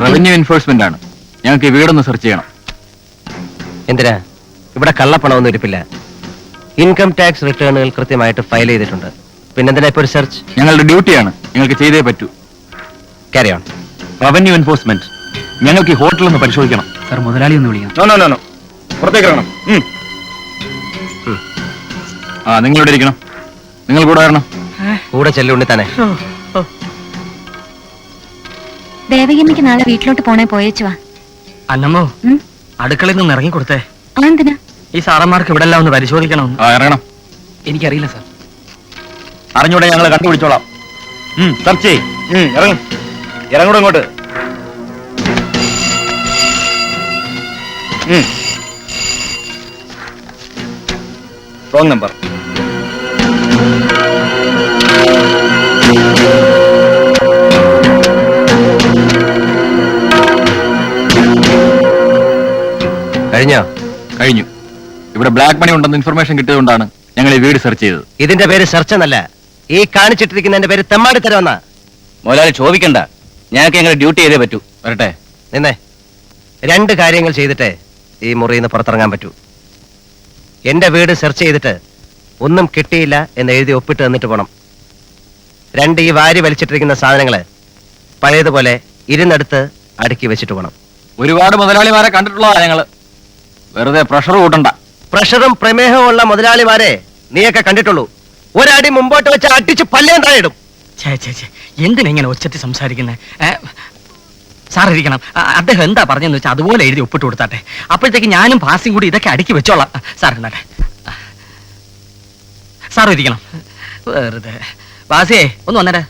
Revenue enforcement ആണ്. ഞങ്ങൾക്ക് ഈ വീടൊന്ന് സെർച്ച് ചെയ്യണം. എന്തിനാ? ഇവിടെ കള്ളപ്പണമൊന്നും ഇരിപ്പില്ല. ഇൻകം ടാക്സ് റിട്ടേണുകൾ കൃത്യമായിട്ട് ഫയൽ ചെയ്തിട്ടുണ്ട്. പിന്നെന്തിനാ ഇപ്പൊ ഒരു സെർച്ച്? ഞങ്ങളുടെ ഡ്യൂട്ടിയാണ്, ഞങ്ങൾക്ക് ചെയ്തേ പറ്റൂ. Carry on. റവന്യൂ എൻഫോഴ്സ്മെന്റ്, ഞങ്ങൾക്ക് ഈ ഹോട്ടൽ ഒന്ന് പരിശോധിക്കണം. സാർ മുതലാളി ഒന്ന് വിളിക്കണം. നോ പുറത്തേക്ക് ഇറങ്ങണം. ആ, നിങ്ങളിവിടെ ഇരിക്കണം. നിങ്ങൾ കൂടെ വരണം. കൂടെ ചെല്ലുണ്ടി തന്നെ. ദേവകിയമ്മയ്ക്ക് നാളെ വീട്ടിലോട്ട് പോണേ, പോയേച്ചുവാ. അന്നമ്മോ, അടുക്കളയിൽ നിന്ന് ഇറങ്ങി കൊടുത്തേ. അതെന്തിനാ? ഈ സാറന്മാർക്ക് ഇവിടെ എല്ലാം ഒന്ന് പരിശോധിക്കണം. ഇറങ്ങണം. എനിക്കറിയില്ല സാർ. അറിഞ്ഞൂടെ, ഞങ്ങൾ കണ്ടുപിടിച്ചോളാം. സെർച്ച് ഇറങ്ങൂടെ ഇങ്ങോട്ട്. Wrong number. കഴിഞ്ഞു. ഇവിടെ ബ്ലാക്ക് മണി ഉണ്ടെന്ന് ഇൻഫർമേഷൻ കിട്ടിയതുകൊണ്ടാണ് ഞങ്ങൾ ഈ വീട് സെർച്ച് ചെയ്തത്. ഇതിന്റെ പേര് സെർച്ച് എന്നല്ല, ഈ കാണിച്ചിട്ടിരിക്കുന്നതിന്റെ പേര് തെമ്മാടിത്തരമെന്നാ. മുതലാളി ചോദിക്കണ്ട, ഞങ്ങൾക്ക് ഞങ്ങളുടെ ഡ്യൂട്ടി ചെയ്തേ പറ്റൂ. വരട്ടെ. നിന്നെ 2 കാര്യങ്ങൾ ചെയ്തിട്ടേ ഈ മുറിയിൽ നിന്ന് പുറത്തിറങ്ങാൻ പറ്റൂ. എന്റെ വീട് സെർച്ച് ചെയ്തിട്ട് ഒന്നും കിട്ടിയില്ല എന്ന് എഴുതി ഒപ്പിട്ട് തന്നിട്ട് പോണം. 2, ഈ വാരി വലിച്ചിട്ടിരിക്കുന്ന സാധനങ്ങള് പഴയതുപോലെ ഇരുന്നെടുത്ത് അടുക്കി വെച്ചിട്ട് പോണം. ഒരുപാട് മുതലാളിമാരെ കണ്ടിട്ടുള്ളതാ ഞങ്ങള്. വെറുതെ പ്രഷർ കൂട്ടണ്ട. പ്രഷറും പ്രമേഹവും ഉള്ള മുതലാളിമാരെ നീയൊക്കെ കണ്ടിട്ടുള്ളൂ. ഒരടി മുമ്പോട്ട് വെച്ച് അടിച്ച് പല്ലേം താഴെയിടും. എന്തിനെങ്ങനെ ഒച്ചത്തി സംസാരിക്കുന്നത്? സാർ ഇരിക്കണം. അദ്ദേഹം എന്താ പറഞ്ഞെന്ന് വെച്ചാൽ അതുപോലെ എഴുതി ഒപ്പിട്ട് കൊടുത്താട്ടെ. അപ്പോഴത്തേക്ക് ഞാനും പാസിയും കൂടി ഇതൊക്കെ അടുക്കി വെച്ചോളാം. സാർ എന്നാട്ടെ. സാർ ഇരിക്കണം. വെറുതെ. പാസിയേ ഒന്ന് വന്നേട്ടെ.